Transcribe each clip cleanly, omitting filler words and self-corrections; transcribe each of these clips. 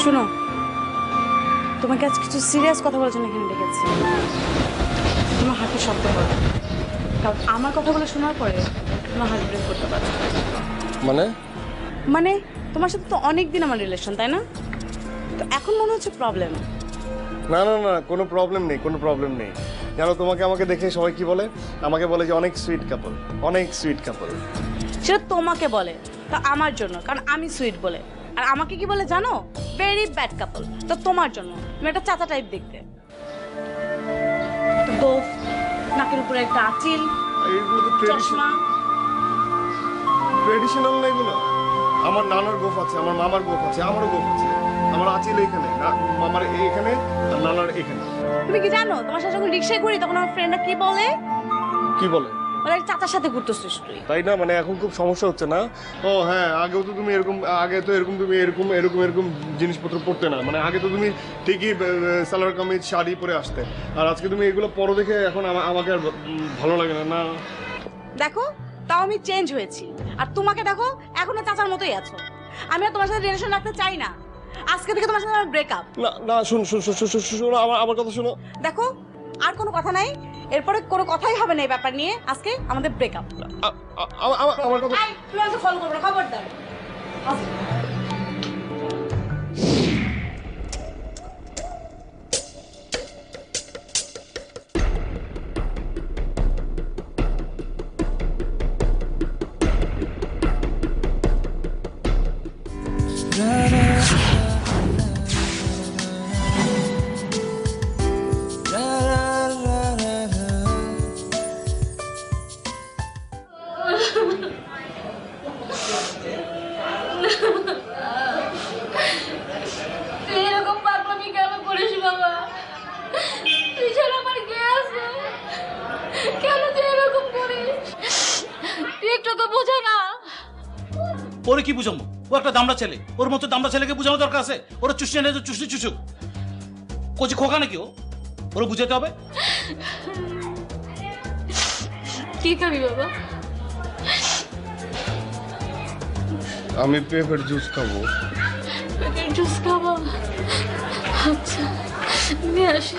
শোনো, তোমাকে আজ কিছু সিরিয়াস কথা বলার জন্য এখানে ডেকেছি। তোমার হাতে শব্দ করো, কারণ আমার কথাগুলো শোনার পরে তোমার হার্ট ব্রেক করতে পারে। মানে মানে তোমার সাথে তো অনেক দিন আমার রিলেশন, তাই না? তো এখন মনে হচ্ছে প্রবলেম। না না না, কোনো প্রবলেম নেই, কোনো প্রবলেম নেই। জানো, তোমাকে আমাকে দেখে সবাই কি বলে? আমাকে বলে যে অনেক সুইট কাপল, অনেক সুইট কাপল। সেটা তোমাকে বলে, তা আমার জন্য, কারণ আমি সুইট বলে। আর আমাকে কি বলে জানো? ভেরি ব্যাড কাপল। তো তোমার জন্য তুমি একটা চাচা টাইপ দেখতে, গোফ, নাকের উপরে একটা আঁচিল, এইগুলো তো চশমা। ট্রেডিশনাল না এগুলো। আমার নানার গোফ আছে, আমার মামার গোফ আছে, আমারও গোফ আছে। আমার আঁচিল এখানে, মামার এখানে, আর নানার এখানে। তুমি কি জানো তোমার সাথে যখন রিক্সায় ঘুরি তখন আমার ফ্রেন্ডরা কি বলে? কি বলে? বলে চাচার সাথে ঘুরতেছিস তুই। তাই না? মানে এখন খুব সমস্যা হচ্ছে না? ও হ্যাঁ, আগেও তো তুমি এরকম, আগে তো এরকম তুমি এরকম এরকম এরকম জিনিসপত্র পরতে না। মানে আগে তো তুমি ঠিকই সালোয়ার কামিজ শাড়ি পরে আসতে, আর আজকে তুমি এগুলো পরো দেখে এখন আমাকে আর ভালো লাগে না। না দেখো, তাও আমি চেঞ্জ হয়েছি, আর তোমাকে দেখো এখনো চাচার মতোই আছো। আমি আর তোমার সাথে রিলেশন রাখতে চাই না। আজকে থেকে তোমার সাথে আমার ব্রেকআপ। না না, শোনো আমার কথা শোনো। দেখো, আর কোনো কথা নাই, এরপরে কোনো কথাই হবে না এই ব্যাপার নিয়ে। আজকে আমাদের ব্রেকআপ। আমার কথা তুমি আমাকে ফলো করবে না, খবরদার। তুই এরকম পাগলামি কেন করিস বাবা? তুই ছাড়া আমার কে আছে? কেন তুই এরকম করিস? তুই একটু তো বোঝা না। ওরে কি বুঝাবো? ও একটা দামড়া ছেলে, ওর মতো দামড়া ছেলেকে বুঝানো দরকার আছে? ওরা চুষনি নেই, চুষনি চুষুক। কোচি খোকা নাকি ও? ওরা বুঝাতে হবে। কি খাবি বাবা? আমি পেঁপের জুস খাবো। পেটের জুস খাবো? আচ্ছা, নিয়ে আসি।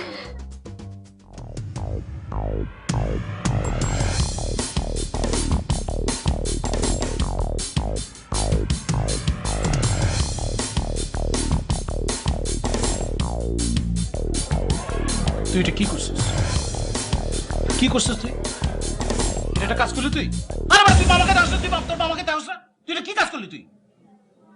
তুই এটা কি করছিস? কি করছিস তুই? এটা একটা কাজ করলি তুই? আরে ভাই, তুই মামাকে দাস না, তুই তোর মামাকে দাস না। তুই এটা কি কাজ করলি তুই?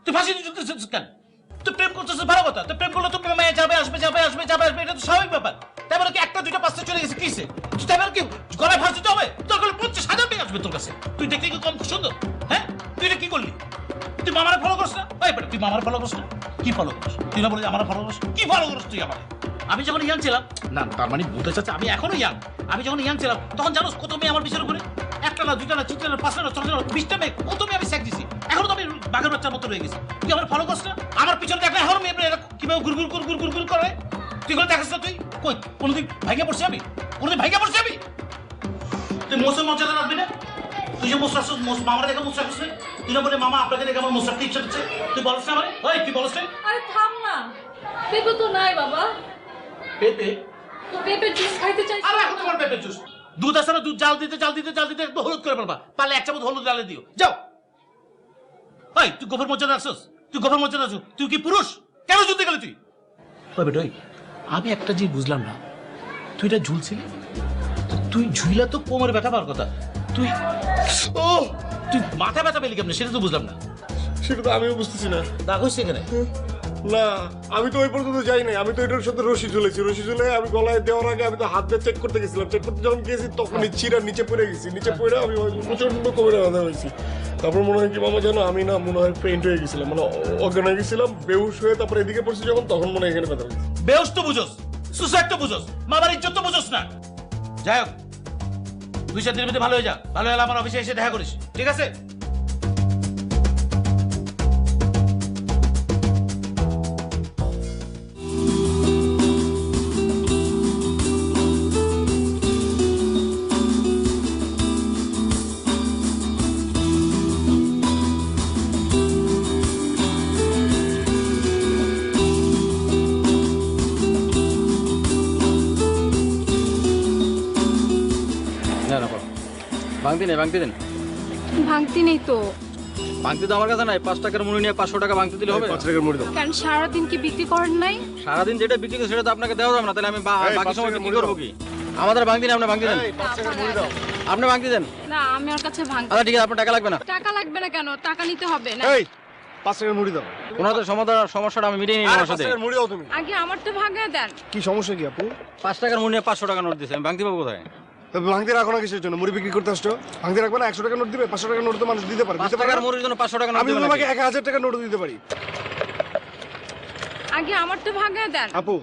তুই ফাঁসি দিতেছিস কেন? তুই প্রেম করতেছিস ভালো কথা। তুই প্রেম করলে তো মেয়ে যাবে আসবে, যাবে আসবে, যাবে আসবে, এটা তো স্বাভাবিক ব্যাপার। তাই বলে কি একটা দুইটা পাঁচটা চলে গেছে কিসে? তুই তাই বলে কি গলায় ফাঁস দিতে হবে? তোর গলায় 50,000 মেয়ে আসবে তোর কাছে। তুই দেখলি কি কম সুন্দর? হ্যাঁ, তুই এটা কি করলি? তুই মামারে ফলো করছ না? ওই বেটা, তুই মামারে ফলো করছ না? কি ফলো করছ? তুই না বলে আমার ফলো করছ? কি ফলো করছ তুই আমারে? আমি যখন ইয়াং ছিলাম, না তার মানে বলতে চাচ্ছে আমি এখনো ইয়াং। আমি যখন ইয়াং ছিলাম তখন জানোস কত মেয়ে আমার পিছনে ঘুরে? একটা না, দুইটা না, তিনটা না, পাঁচটা না, ছটা না, 20টা মেয়ে, কত মেয়ে আমি স্যাক দিছি। এখন তো আমি বাঘের বাচ্চার মতো রয়ে গেছি। তুই আমার ফলো করছ না? আমার পিছনে দেখলে এখন মেয়ে কিভাবে গুড় গুড় গুড় গুড় গুড় গুড় করে? তুই করে দেখাস না? তুই কই কোনোদিন ভাইকে পড়ছি আমি? কোনোদিন ভাইকে পড়ছি আমি? তুই মোসের মর্যাদা রাখবি না? তুই যে মোসরা মামারা দেখে মোসরা করছিস, তুই না বলে মামা আপনাকে দেখে আমার মোসরা ইচ্ছা দিচ্ছে, তুই বলছ না? ওই তুই বলছ না? আরে থাম না, পেঁপে তো নাই বাবা। পেঁপে? তো পেঁপের জুস খাইতে চাইছি। আর এখন তোমার পেঁপের জুস? দুধ আছে না, দুধ জাল দিতে জাল দিতে জাল দিতে একদম হলুদ করে ফেলবা। পারলে 1 চামচ হলুদ ডালে দিও, যাও। ওই তুই গোফর মর্যাদা আসছিস? তুই গোফর মর্যাদা আছিস? তুই কি পুরুষ? কেন যুদ্ধে গেলি তুই? ওই বেটা, আমি একটা জিনিস বুঝলাম না। তুই এটা ঝুলছিলি, তুই ঝুইলা তো কোমরে ব্যথা পাওয়ার কথা। তুই ও, তুই মাথা ব্যথা পেলি কেমনে সেটা তো বুঝলাম না। সেটা তো আমিও বুঝতেছি না। দাগ হচ্ছে এখানে? না, আমি তো ওই পর্যন্ত যাই নাই। আমি তো এটার সাথে রশি ঝুলেছি। রশি ঝুলে আমি গলায় দেওয়ার আগে আমি তো হাত দিয়ে চেক করতে গেছিলাম। চেক করতে যখন গেছি তখনই চিরা নিচে পড়ে গেছি। নিচে পড়ে আমি প্রচন্ড কোমরে ব্যথা হয়েছি। তারপর মনে হয় কি মামা জানো, আমি না মনে হয় পেইন্ট হয়ে গেছিলাম, মানে অজ্ঞান হয়ে গেছিলাম, বেহুশ হয়ে তারপর এদিকে পড়ছি যখন, তখন মনে হয় এখানে ব্যথা হয়েছে। বেউস তো বুঝোস, সুসাইড তো বুঝোস, মামার ইজ্জত তো বুঝোস না। যাই হোক, 2-4 দিনের মধ্যে ভালো হয়ে যা। ভালো হলে আমার অফিসে এসে দেখা করিস, ঠিক আছে? ভাঙতি নেই, ভাঙতি দেন। ভাঙতি নেই তো। ভাঙতি তো আমার কাছে নাই, 5 টাকার মুড়ি নিয়ে 500 টাকা ভাঙতি দিলে হবে? 5 টাকার মুড়ি দাও। কারণ সারাদিন কি বিক্রি করেন নাই? সারাদিন যেটা বিক্রি করে সেটা তো আপনাকে দেওয়া যাবে না, তাহলে আমি এই, বাকি 5 সময় টাকার কি মুড়ি করবো দাও। কি? আমাদের ভাঙতি নেই, আপনি ভাঙতি দেন। এই 5 টাকার মুড়ি দাও। আপনি ভাঙতি দেন। না, আমি ওর কাছে ভাঙতি। আচ্ছা ঠিক আছে, আপনার টাকা লাগবে না। টাকা লাগবে না কেন? টাকা নিতে হবে না। এই 5 টাকার মুড়ি দাও। ওনাদের সমস্যাটা আমি মিটিয়ে নিই আরে ওনার 5 সাথে। টাকার মুড়ি দাও তুমি। আগে আমার তো ভাঙে দেন। কি সমস্যা কি আপু? 5 টাকার মুড়ি নিয়ে 500 টাকা নোট দিয়েছে, আমি ভাঙতি পাবো কোথায়? তো ভাঙতে রাখো না কিসের জন্য? মুড়ি বিক্রি করতে আসছো, ভাঙতে রাখবে না? 100 টাকার নোট দিবে? 500 টাকার নোট তো মানুষ দিতে পারে। 5 দিতে পারে টাকার না? মুড়ির জন্য 500 টাকা নোট আমি দিবেন তোমাকে নাকি? 1000 টাকার নোট দিতে পারি। আগে আমার তো ভাঙে দেন। আপু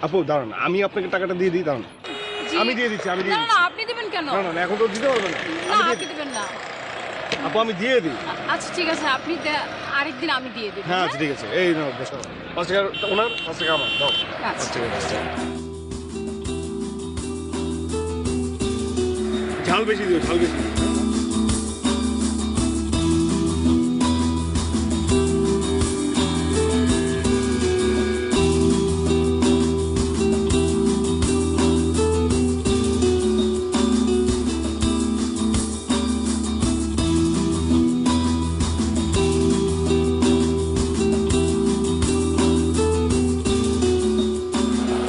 আপু দাঁড়ান, আমি আপনাকে টাকাটা দিয়ে দিই, দাঁড়ান। জি। আমি দিয়ে দিচ্ছি, আমি দিয়ে না দিচ্ছি। না, আপনি দিবেন কেন? না না না, এখন তো দিতে পারবো না। না, আমি দিয়ে আপনি দিই। দিবেন না। আপু আমি দিয়ে দিই। আচ্ছা ঠিক আছে, আপনি আরেকদিন আমি দিয়ে দেব। হ্যাঁ আচ্ছা ঠিক আছে, এই নাও বসো। 5 টাকা ওনার, 5 টাকা আমার দাও। আচ্ছা। ঠিক আছে। ঝাল বেশি দিও, ঝাল বেশি দিও।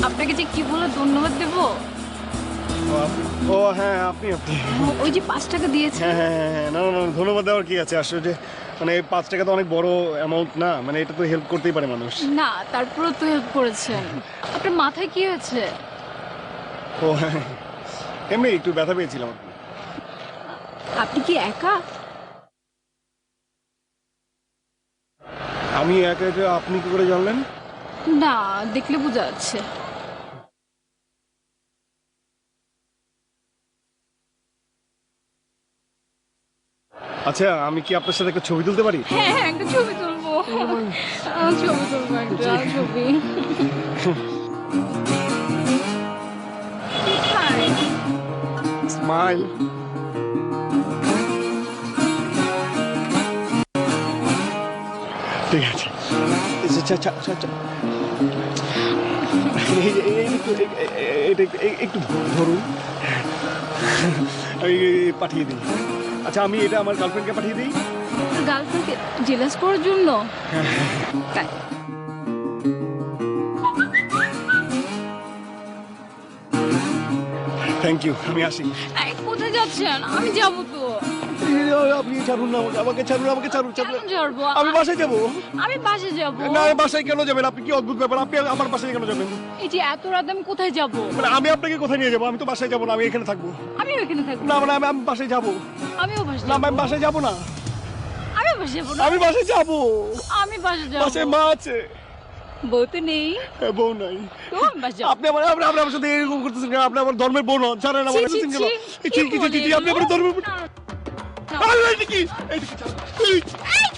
আপনাকে যে কি বলে ধন্যবাদ দেব? ও হ্যাঁ, আপনি ওই যে 5 টাকা দিয়েছেন। হ্যাঁ হ্যাঁ হ্যাঁ হ্যাঁ, না না না, ধন্যবাদ দেওয়ার কি আছে আসলে? মানে 5 টাকা তো অনেক বড় অ্যামাউন্ট না, মানে এটা তো হেল্প করতেই পারে মানুষ। না, তারপরে তো হেল্প করেছেন। আপনার মাথায় কি হয়েছে? ও হ্যাঁ, এমনি একটু ব্যথা পেয়েছিলাম। আপনি কি একা? আমি একা একা, আপনি কি করে জানলেন? না, দেখলে বোঝা যাচ্ছে। আচ্ছা, আমি কি আপনার সাথে একটা ছবি তুলতে পারি? হ্যাঁ হ্যাঁ, একটা ছবি তুলবো। ছবি তুলবো, একটা ছবি। Hi. স্মাইল। ঠিক আছে। আচ্ছা আচ্ছা আচ্ছা আচ্ছা। একটু ধরুন, আমি পাঠিয়ে দিই। আচ্ছা, আমি এটা আমার গার্লফ্রেন্ডকে পাঠিয়ে দিই। গার্লফ্রেন্ডকে জেলাস করার জন্য? তাই। থ্যাংক ইউ, আমি আসি। এই, কোথায় যাচ্ছেন? আমি যাবো তো। আপনি ছাড়ুন না আমাকে, আমাকে ছাড়ুন, আমাকে ছাড়ুন, কেন ছাড়ুন। ছাড়বো? আমি বাসায় যাবো। আমি বাসে যাবো। না, বাসায় কেন যাবেন? আপনি কি অদ্ভুত ব্যাপার, আপনি আমার বাসায় কেন যাবেন? এই যে এত রাত আমি কোথায় যাবো? মানে আমি আপনাকে কোথায় নিয়ে যাবো? আমি তো বাসায় যাবো না, আমি এখানে থাকবো। আমিও এখানে থাকবো। না মানে আমি বাসায় যাবো। আমিও বাসে না, যাবো। আমি বাসায় যাবো না, আমি বাসে যাবো না। আমি বাসায় যাবো। আমি বাসে যাবো। বাসায় মা আছে। বউ তো নেই। হ্যাঁ, বউ নাই। তো আমি বাসে যাবো। আপনি আমার সাথে এরকম করতেছেন কেন? আপনি আমার ধর্মের বোন হন, জানেন আমার ছি, ছি, সিঙ্গেল। ছি, ছি কি ছি ছি ছি, বলেন? আপনি আমার ধর্মের বোন। না, না। আরে, এইটা কি? এইটা কি? এই, হ্যালো।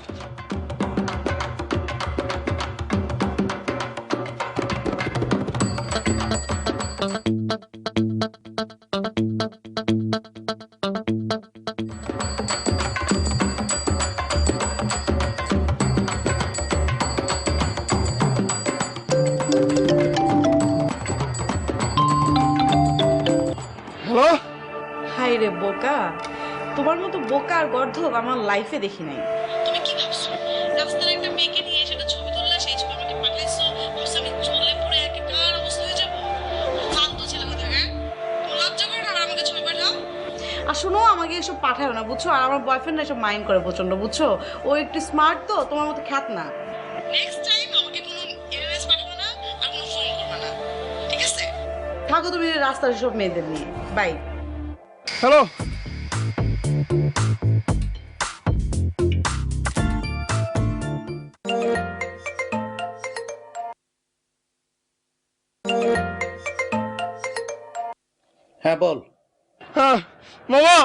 হাই রে বোকা, তোমার মতো বোকা আর গর্ধব আমার লাইফে দেখি নাই। তুমি কি ভাবছো রাস্তার একটা মেয়েকে নিয়ে সেটা ছবি তুললে সেই ছবি আমাকে পাঠাইছো ভাবছো আমি চলে পড়ে একেকার অবস্থা হয়ে যাবো ফালতু ছেলে কোথাকার তোমার লজ্জা করে না আবার আমাকে ছবি পাঠাও আর শোনো, আমাকে এসব পাঠাও না বুঝছো, আর আমার বয়ফ্রেন্ড এসব মাইন্ড করে প্রচন্ড বুঝছো। ও একটু স্মার্ট তো, তোমার মতো খ্যাত না। নেক্সট টাইম আমাকে কোনো এমএস পাঠাবো না আর কোনো ফোন করবে না ঠিক আছে থাকো তুমি রাস্তার সব মেয়েদের নিয়ে। বাই। হ্যালো। হ্যাঁ বল। হ্যাঁ মামা,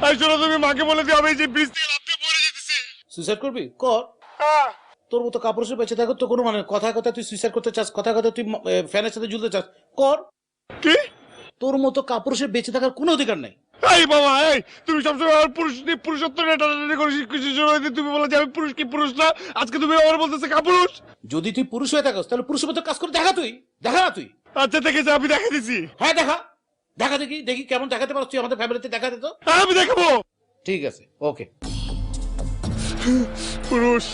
এই শোনো, তুমি মাকে বলে দিও আমি এই যে ব্রিজ থেকে লাফ দিয়ে পড়ে যেতেছি। সুইসাইড করবি? কর। হ্যাঁ। তোর মতো কাপড় সে বেঁচে থাকো তো কোনো মানে কথায় কথায় তুই সুইসাইড করতে চাস, কথায় কথায় তুই ফ্যানের সাথে ঝুলতে চাস, কর। কি? তোর মতো কাপড় সে বেঁচে থাকার কোনো অধিকার নাই। এই বাবা, এই তুমি সবসময় আমার পুরুষত্ব নিয়ে টানাটানি করিস, কিছু সময় তুমি বলো যে আমি পুরুষ কি পুরুষ না, আজকে তুমি আমার বলতেছে কাপুরুষ। যদি তুই পুরুষ হয়ে থাকস তাহলে পুরুষের মতো কাজ করে দেখা, তুই দেখা না তুই। আচ্ছা ঠিক আছে, আমি দেখা দিছি। হ্যাঁ দেখা, দেখা দেখি দেখি কেমন দেখাতে পারছ তুই আমাদের ফ্যামিলিতে দেখা দে তো। আমি দেখাবো। ঠিক আছে, ওকে। পুরুষ,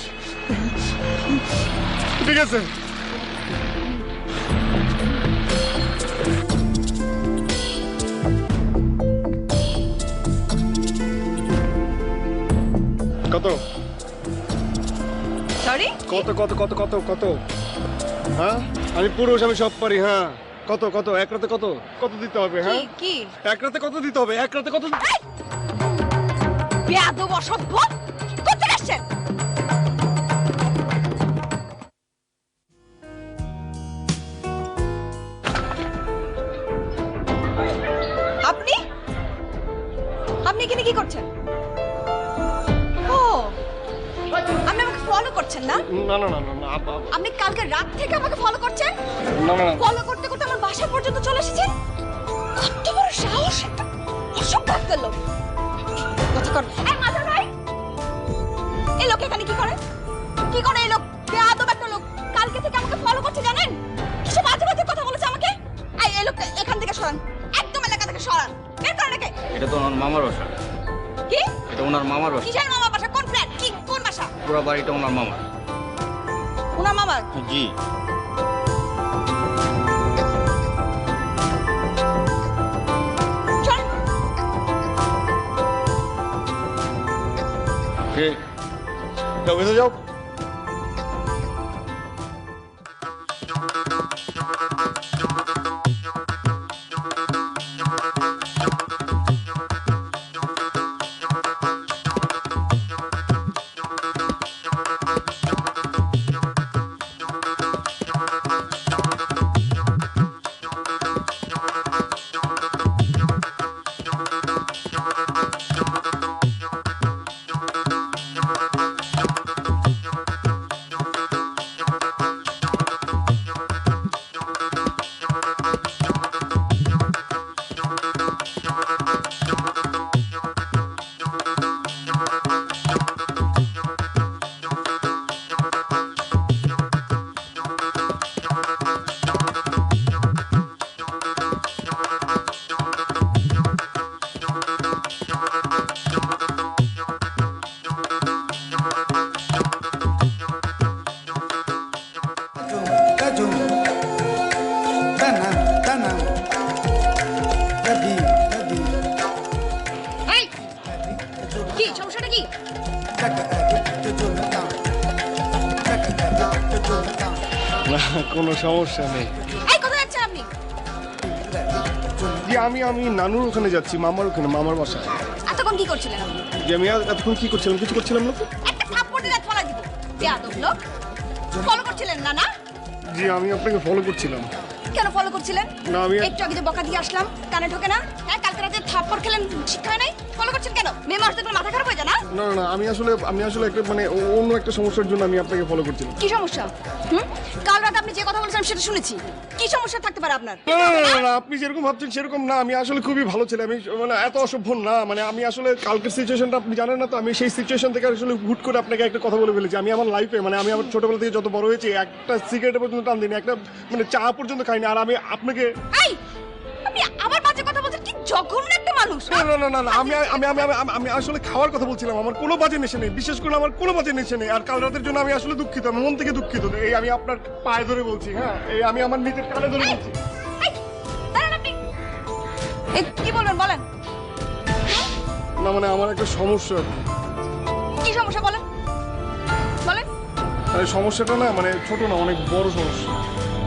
ঠিক আছে। কত সরি, কত কত কত কত কত? হ্যাঁ, আমি পুরুষ, আমি সব পারি। হ্যাঁ, কত কত? এক রাতে কত কত দিতে হবে? হ্যাঁ, কি এক রাতে কত দিতে হবে? এক রাতে কত? বেয়াদব অসভ্য, করতে আসছেন? আপনি আপনি এখানে কি করছেন? ও, আপনি আমাকে ফলো করছেন না? না না না না না, আপনি কালকে রাত থেকে আমাকে ফলো করছেন? না না না। ফলো করতে করতে আমার বাসা পর্যন্ত চলে এসেছেন? কত বড় সাহস! একটা অসভ্য একটা লোক। কথা কর। এই মাথা ভাই, এই লোক এখানে কি করে? কি করে এই লোক? বেয়াদব একটা লোক। কালকে থেকে আমাকে ফলো করছে, জানেন? কিছু বাজে বাজে কথা বলেছে আমাকে। এই লোকটা এখান থেকে সরান, একদম এলাকা থেকে সরান। বের করেন একে। এটা তো ওনার মামার বাসা। কি? এটা ওনার মামার বাসা। কিসের মামা বাসা? কোন ফ্ল্যাট? কি কোন বাসা? পুরো বাড়িটা ওনার মামার। ওনার মামার? জি। সরেন। যাও, ভেতরে যাও। Kajum, tanam, tanam, gabi, gabi, এই, কি সমস্যাটা কি? taka gabi, jujun tam, taka gabi, jujun tam, না, কোনো সমস্যা নেই। এই কোথায় যাচ্ছেন আপনি? যে আমি নানুর ওখানে যাচ্ছি, মামার ওখানে, মামার বাসায়। এতক্ষণ কি করছিলেন আপনি? যে আমি এতক্ষণ কি করছিলাম? কিছু করছিলাম না তো। একটা থাপ্পড় দিলে ফলাই দিব। বেয়াদব লোক। ফলো করছিলেন না না? জি, আমি আপনাকে ফলো করছিলাম। কেন ফলো করছিলেন? না, আমি- একটু আগে যে বকা দিয়ে আসলাম, কানে ঢোকে না? হ্যাঁ, কালকে রাতে থাপ্পড় খেলেন, শিক্ষা হয় নাই? ফলো করছেন কেন? মেয়ে মানুষ দেখলে মাথা খারাপ হয়ে যায় না? না না না, আমি আসলে একটা মানে অন্য একটা সমস্যার জন্য আমি আপনাকে ফলো করছিলাম। কি সমস্যা? কাল রাতে আপনি যে কথা বলেছেন সেটা শুনেছি। কি সমস্যা থাকতে পারে আপনার? না না না না, আপনি যেরকম ভাবছেন সেরকম না। আমি আসলে খুবই ভালো ছেলে। আমি মানে এত অসভ্য না। মানে আমি আসলে কালকের সিচুয়েশনটা আপনি জানেন না তো। আমি সেই সিচুয়েশন থেকে আসলে হুট করে আপনাকে একটা কথা বলে ফেলেছি। আমি আমার লাইফে মানে আমি আমার ছোটবেলা থেকে যত বড় হয়েছি একটা সিগারেট পর্যন্ত টান দিইনি, একটা মানে চা পর্যন্ত খাইনি। আর আমি আপনাকে এই, আপনি আবার বাজে কথা বলছেন। কি জঘন্য একটা মানুষ। না না না না না, আমি আমি আমি আমি- আমি আসলে খাওয়ার কথা বলছিলাম। আমার কোনো বাজে নেশা নেই, বিশেষ করে আমার কোনো বাজে নেশা নেই। আর কাল রাতের জন্য আমি আসলে দুঃখিত, আমি মন থেকে দুঃখিত। এই আমি আপনার পায়ে ধরে বলছি। হ্যাঁ, এই আমি আমার নিজের কানে ধরে বলছি। এই, দাঁড়ান আপনি। এই, কি বলবেন বলেন? না মানে আমার একটা সমস্যা। কি সমস্যা বলেন? বলেন। মানে সমস্যাটা না মানে ছোট না, অনেক বড় সমস্যা।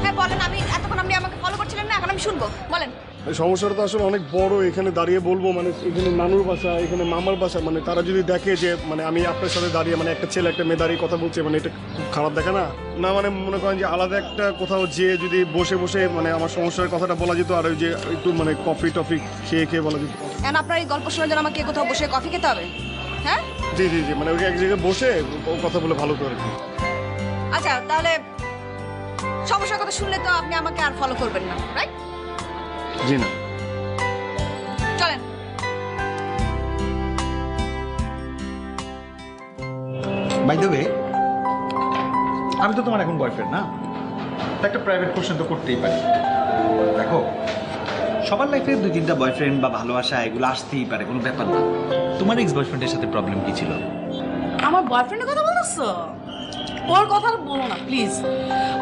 হ্যাঁ বলেন। আমি এতক্ষণ আপনি আমাকে ফলো করছিলেন না, এখন আমি শুনবো। বলেন। এই সমস্যাটা তো আসলে অনেক বড়। এখানে দাঁড়িয়ে বলবো মানে এখানে নানুর বাসা, এখানে মামার বাসা, মানে তারা যদি দেখে যে মানে আমি আপনার সাথে দাঁড়িয়ে মানে একটা ছেলে একটা মেয়ে দাঁড়িয়ে কথা বলছে, মানে এটা খুব খারাপ দেখে না? না মানে মনে করেন যে আলাদা একটা কোথাও যেয়ে যদি বসে বসে মানে আমার সমস্যার কথাটা বলা যেত, আর ওই যে একটু মানে কফি টফি খেয়ে খেয়ে বলা যেত। এখন আপনার এই গল্প শোনার জন্য আমাকে কোথাও বসে কফি খেতে হবে? হ্যাঁ, জি জি জি, মানে ওই এক জায়গায় বসে কথা বলে ভালো করে। আচ্ছা তাহলে সমস্যার কথা শুনলে তো আপনি আমাকে আর ফলো করবেন না, রাইট? জি না। চলেন। বাই দ্য ওয়ে, আমি তো তোমার এখন বয়ফ্রেন্ড না, তো একটা প্রাইভেট কোশ্চেন তো করতেই পারি। দেখো, সবার লাইফে 2-3টা বয়ফ্রেন্ড বা ভালোবাসা এগুলো আসতেই পারে, কোনো ব্যাপার না। তোমার এক্স বয়ফ্রেন্ডের সাথে প্রবলেম কি ছিল? আমার বয়ফ্রেন্ডের কথা বলছো? ওর কথা আর বলো না প্লিজ।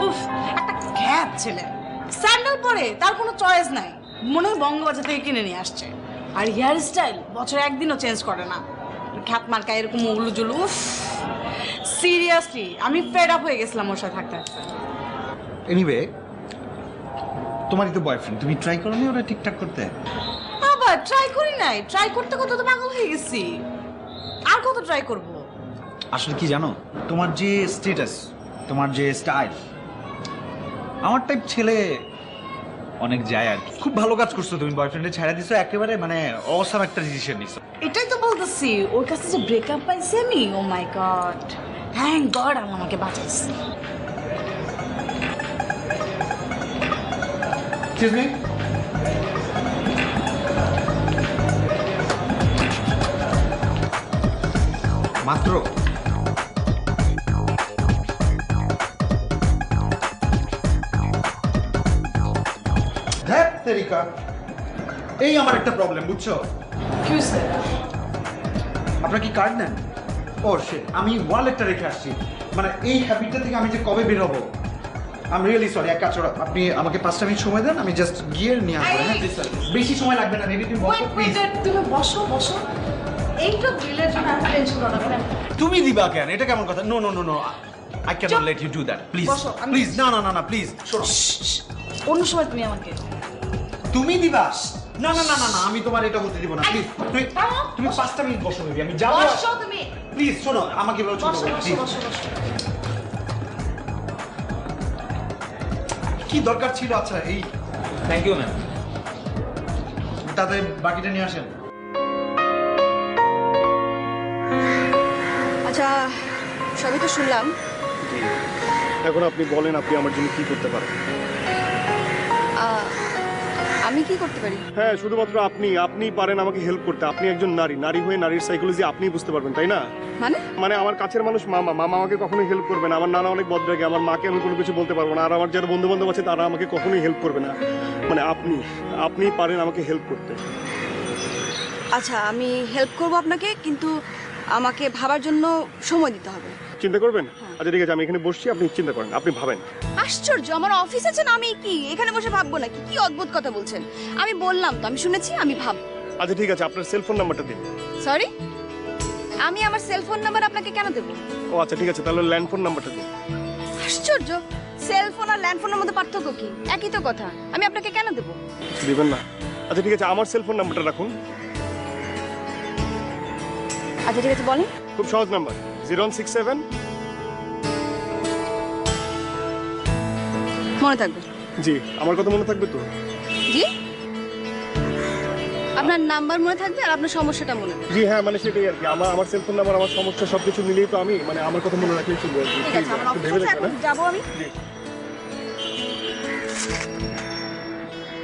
উফ, একটা খ্যাত ছেলে, স্যান্ডেল পরে, তার কোনো চয়েস নাই, মনে হয় বঙ্গবাজার থেকে কিনে নিয়ে আসছে। আর হেয়ার স্টাইল বছরে একদিনও চেঞ্জ করে না, খ্যাত মার্কা এরকম উলু জুলু। উফ, সিরিয়াসলি আমি ফেড আপ হয়ে গেছিলাম ওর সাথে থাকতে থাকতে। এনিওয়ে, তোমারই তো বয়ফ্রেন্ড, তুমি ট্রাই করোনি ওরা ঠিকঠাক করতে? আবার ট্রাই করি নাই, ট্রাই করতে করতে তো পাগল হয়ে গেছি, আর কত ট্রাই করব? আসলে কি জানো, তোমার যে স্ট্যাটাস, তোমার যে স্টাইল, আমার টাইপ ছেলে অনেক যায় আর কি। খুব ভালো কাজ করছো তুমি, বয়ফ্রেন্ডে ছাড়া দিছো, একেবারে মানে অসাম একটা ডিসিশন নিছো। এটাই তো বলতেছি, ওর কাছে যে ব্রেকআপ পাইছি আমি, ও মাই গড, থ্যাংক গড আল্লাহ আমাকে বাঁচাইছে। এক্সকিউজ মি, মাত্র তেরিকা, এই আমার একটা প্রবলেম, বুঝছো? কি হয়েছে? আপনার কি কার্ড নেন? ও শিট, আমি ওয়ালেটটা রেখে আসছি। মানে এই হ্যাবিটটা থেকে আমি যে কবে বের হবো, আই এম রিয়েলি সরি। এক কাজ করো, আপনি আমাকে 5টা মিনিট সময় দেন, আমি জাস্ট গিয়ে নিয়ে আসবো। হ্যাঁ, বেশি সময় লাগবে না, বেবি তুমি বসো প্লিজ। তুমি বসো বসো, এইটা বিলের জন্য এত টেনশন করো না। তুমি দিবা কেন? এটা কেমন কথা? No no no no, I can not let you do that, please বসো, আমি- প্লিজ। না না না না, প্লিজ শোনো, অন্য সময় তুমি আমাকে তুমি দিবা। না না না না না, আমি তোমার এটা হতে দিব না, প্লিজ। তুমি 5টা মিনিট বসো বেবি, আমি যাবো। বসো তুমি, প্লিজ শোনো, আমাকে বলো ছোট বসো করে, বসো প্লিজ। বসো বসো। কি দরকার ছিল? আচ্ছা, এই থ্যাংক ইউ ম্যাম, তাতে বাকিটা নিয়ে আসেন। আচ্ছা, সবই তো শুনলাম। এখন আপনি বলেন, আপনি আমার জন্য কি করতে পারেন? আমি কি করতে পারি? হ্যাঁ, শুধুমাত্র আপনি পারেন আমাকে হেল্প করতে। আপনি একজন নারী হয়ে নারীর সাইকোলজি আপনিই বুঝতে পারবেন, তাই না? মানে আমার কাছের মানুষ মামা আমাকে কখনোই হেল্প করবে না। আমার নানা অনেক বদরাগে, আমার মাকে আমি কোনো কিছু বলতে পারবো না। আর আমার যারা বন্ধু বান্ধব আছে তারা আমাকে কখনোই হেল্প করবে না। মানে আপনি পারেন আমাকে হেল্প করতে। আচ্ছা, আমি হেল্প করব আপনাকে, কিন্তু আমাকে ভাবার জন্য সময় দিতে হবে। চিন্তা করবেন? আচ্ছা ঠিক আছে, আমি এখানে বসছি, আপনি চিন্তা করেন, আপনি ভাবেন। আশ্চর্য, আমার অফিস আছে না, আমি কি এখানে বসে ভাববো নাকি? কি অদ্ভুত কথা বলছেন। আমি বললাম তো, আমি শুনেছি, আমি ভাব। আচ্ছা ঠিক আছে, আপনার সেলফোন নাম্বারটা দিন। সরি, আমি আমার সেলফোন নাম্বার আপনাকে কেন দেবো? ও আচ্ছা ঠিক আছে, তাহলে ল্যান্ডফোন নাম্বারটা দিন। আশ্চর্য, সেলফোন আর ল্যান্ডফোনের মধ্যে পার্থক্য কি? একই তো কথা, আমি আপনাকে কেন দেবো? দিবেন না? আচ্ছা ঠিক আছে, আমার সেলফোন নাম্বারটা রাখুন। আচ্ছা ঠিক আছে, বলেন। খুব সহজ নাম্বার, 0167। মনে থাকবে? জি, আমার কথা মনে থাকবে তো? জি, আপনার নাম্বার মনে থাকবে আর আপনার সমস্যাটা মনে থাকবে। জি হ্যাঁ, মানে সেটাই আর কি। আমার সেলফোন নাম্বার, আমার সমস্যা সবকিছু মিলিয়ে তো আমি, মানে আমার কথা মনে রাখলেই শুনবো আর কি। ঠিক আছে, আমার একটু অফিস ভেবে আছে, দেখবেন, এখন যাবো আমি। জি।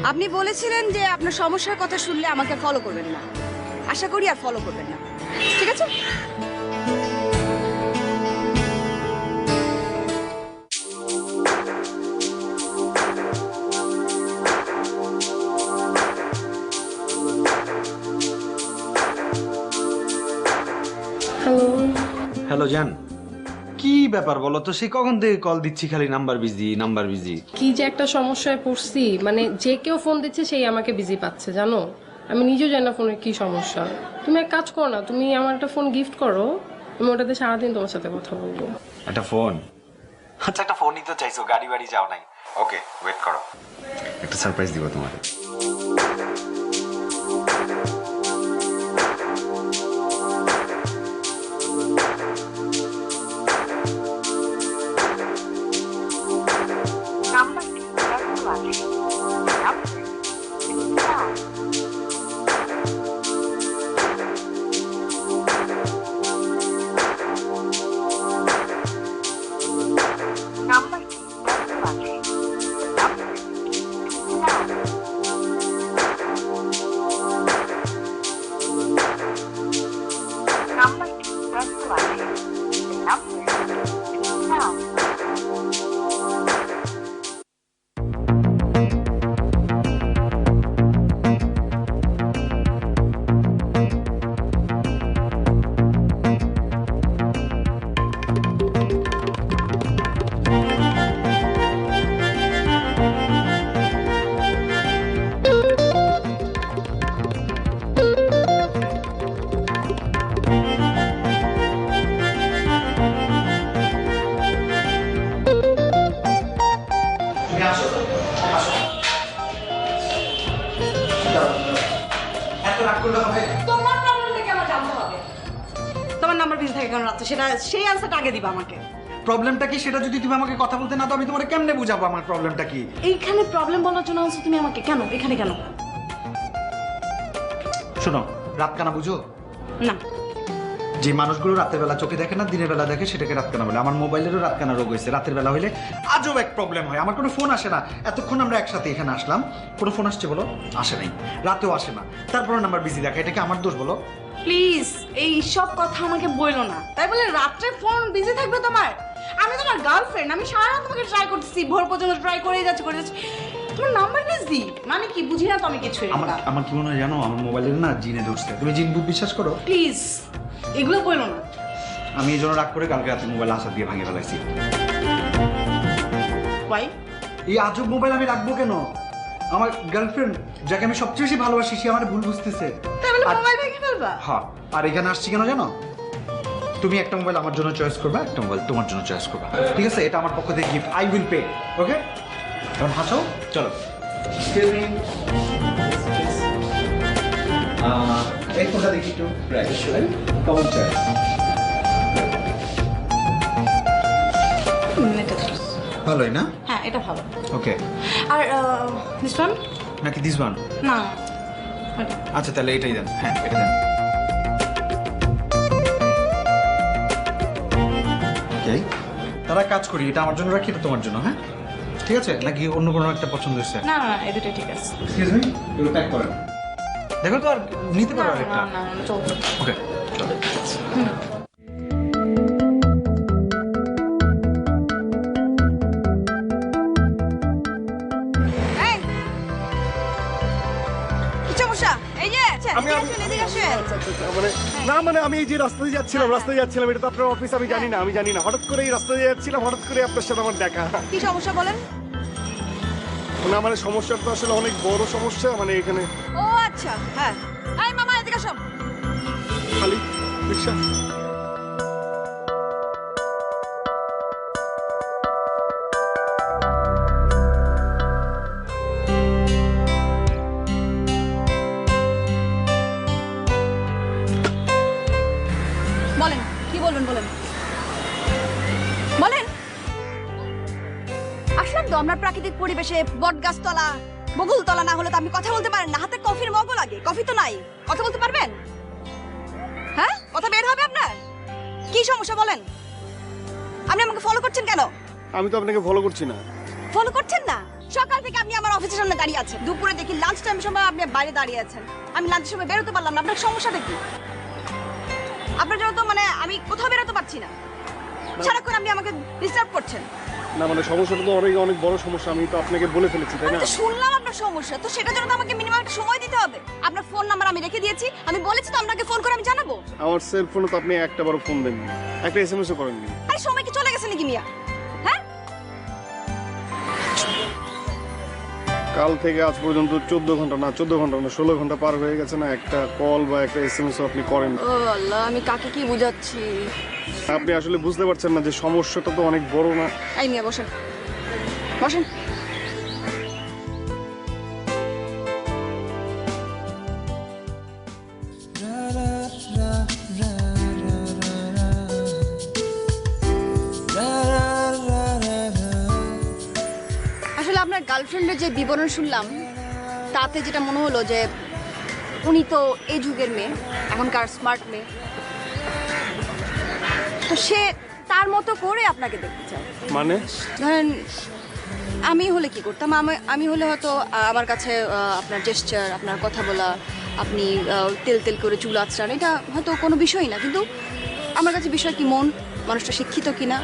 আপনি বলেছিলেন যে আপনার সমস্যার কথা শুনলে আমাকে ফলো করবেন না। আশা করি আর ফলো করবেন না, ঠিক আছে? হ্যালো জান, কি ব্যাপার বলো তো? সে কখন থেকে কল দিচ্ছি, খালি নাম্বার বিজি। কি যে একটা সমস্যায় পড়ছি, মানে যে কেউ ফোন দিচ্ছে সেই আমাকে বিজি পাচ্ছে, জানো? আমি নিজেও জানি না ফোনের কি সমস্যা। তুমি এক কাজ করো না, তুমি আমার একটা ফোন গিফট করো, আমি ওটাতে সারাদিন তোমার সাথে কথা বলবো। একটা ফোন? আচ্ছা, একটা ফোনই তো চাইছো, গাড়ি বাড়ি যাও নাই। ওকে, ওয়েট করো, একটা সারপ্রাইজ দিব তোমার। নাম্বার বিজি থাকে কেন রাত্রে, সেটা সেই আনসারটা আগে দিবা আমাকে। প্রবলেমটা কি সেটা যদি তুমি আমাকে কথা বলতে না তো আমি তোমার কেমনে বুঝাবো আমার প্রবলেমটা কি? এইখানে প্রবলেম বলার জন্য আনছো তুমি আমাকে, কেন এখানে কেন? শোনো, রাত কানা বুঝো? না। যে মানুষগুলো রাতের বেলা চোখে দেখে না দিনের বেলা দেখে সেটাকে রাত কানা বলে। আমার মোবাইলেরও রাত কানা রোগ হয়েছে। রাতের বেলা হইলে আজব এক প্রবলেম হয়, আমার কোনো ফোন আসে না। এতক্ষণ আমরা একসাথে এখানে আসলাম, কোনো ফোন আসছে বলো? আসে নাই, রাতেও আসে না, তারপরে নাম্বার বিজি দেখা, এটা কি আমার দোষ বলো? প্লিজ এই সব কথা আমাকে বইলো না। তাই বলে রাত্রে ফোন বিজি থাকবে তোমার? আমি তোমার গার্লফ্রেন্ড, আমি সারা রাত তোমাকে ট্রাই করতেছি, ভোর পর্যন্ত ট্রাই করেই যাচ্ছি। তোমার নাম্বার বিজি মানে কি বুঝি না তো আমি কিছু। আমার কি মনে হয় জানো, আমার মোবাইলের না জিনে ধরছে। তুমি জিন বুক বিশ্বাস করো? প্লিজ এগুলো বইলো না। আমি এই জন্য রাগ করে কালকে রাতে মোবাইল আশা দিয়ে ভাঙে ফেলাইছি। ওয়াই? এই আজব মোবাইল আমি রাখবো কেন? আমার গার্লফ্রেন্ড যাকে আমি সবচেয়ে বেশি ভালোবাসি সে আমার ভুল বুঝতেছে। তাই বলে মোবাইল ভেঙে ফেলবা? হ্যাঁ, আর এখানে আসছি কেন জানো? তুমি একটা মোবাইল আমার জন্য চয়েস করবা, একটা মোবাইল তোমার জন্য চয়েস করবা, ঠিক আছে? এটা আমার পক্ষ থেকে গিফট, আই উইল পে। ওকে, এখন হাসো, চলো। এই ফোনটা দেখি একটু, কেমন চয়েস? ভালোই না? হ্যাঁ এটা ভালো। ওকে, আর দিস ওয়ান নাকি দিস ওয়ান? না। আচ্ছা তাহলে এটাই দেন। হ্যাঁ এটা দেন। ওকে, তারা কাজ করি, এটা আমার জন্য রাখি, এটা তোমার জন্য। হ্যাঁ ঠিক আছে, নাকি অন্য কোনো একটা পছন্দ হয়েছে? না না এই দুটো ঠিক আছে। এক্সকিউজ মি, এগুলো প্যাক করেন। দেখো তো আর নিতে পারো না একটা। না না চলবে। ওকে চলো। এই কি সমস্যা? এই যে মানে না, মানে আমি এই যে রাস্তায় যাচ্ছিলাম, এটা তো আপনার অফিস, আমি জানি না, হঠাৎ করে এই রাস্তায় যাচ্ছিলাম, হঠাৎ করে আপনার সাথে আমার দেখা। কি সমস্যা বলেন? না মানে সমস্যা তো আসলে অনেক বড় সমস্যা, মানে এখানে ও আচ্ছা, হ্যাঁ। এই মামা এদিকে আসো। খালি রিক্সা। বলেন কি বলবেন, বলেন বলেন। আসলাম তো আমরা প্রাকৃতিক পরিবেশে, বটগাছতলা, বকুলতলা, না হলে তো আপনি কথা বলতে পারেন না। হাতে কফির মগও লাগে, কফি তো নাই, কথা বলতে পারবেন? হ্যাঁ, কথা বের হবে আপনার? কি সমস্যা বলেন? আপনি আমাকে ফলো করছেন কেন? আমি তো আপনাকে ফলো করছি না। ফলো করছেন না? সকাল থেকে আপনি আমার অফিসের সামনে দাঁড়িয়ে আছেন, দুপুরে দেখি লাঞ্চ টাইম সময় আপনি বাইরে দাঁড়িয়ে আছেন। আমি লাঞ্চের সময় বেরোতে পারলাম না, আপনার সমস্যাটা কি? আপনার জন্য তো মানে আমি কোথাও বেরোতে পারছি না, সারাক্ষণ আপনি আমাকে ডিস্টার্ব করছেন। না মানে সমস্যাটা তো অনেক বড় সমস্যা, আমি তো আপনাকে বলে ফেলেছি, তাই আমি না? তো শুনলাম আপনার সমস্যা, তো সেটার জন্য তো আমাকে মিনিমাম একটা সময় দিতে হবে। আপনার ফোন নাম্বার আমি রেখে দিয়েছি, আমি বলেছি তো আপনাকে ফোন করে আমি জানাবো। আমার সেল ফোনে তো আপনি একটা বড় ফোন দেননি, একটা এসএমএসও করেননি। আরে সময় কি চলে গেছে নাকি মিয়া? হ্যাঁ, কাল থেকে আজ পর্যন্ত 14 ঘন্টা না 16 ঘন্টা পার হয়ে গেছে না, একটা কল বা একটা এসএমএসও আপনি করেন। ও আল্লাহ, আমি কাকে কি বুঝাচ্ছি? আপনি আসলে বুঝতে পারছেন না যে সমস্যাটা তো অনেক বড় না। এই মিয়া বসেন, বসেন। আসলে আপনার গার্লফ্রেন্ডের যে বিবরণ শুনলাম তাতে যেটা মনে হলো যে উনি তো এই যুগের মেয়ে, এখনকার স্মার্ট মেয়ে, তো সে তার মতো করে আপনাকে দেখতে চায়। মানে ধরেন আমি হলে কি করতাম? আমি হলে হয়তো আমার কাছে আপনার জেস্চার, আপনার কথা বলা, আপনি তেল তেল করে চুল আঁচড়ান, এটা হয়তো কোনো বিষয় না, কিন্তু আমার কাছে বিষয় কি মন, মানুষটা শিক্ষিত কিনা,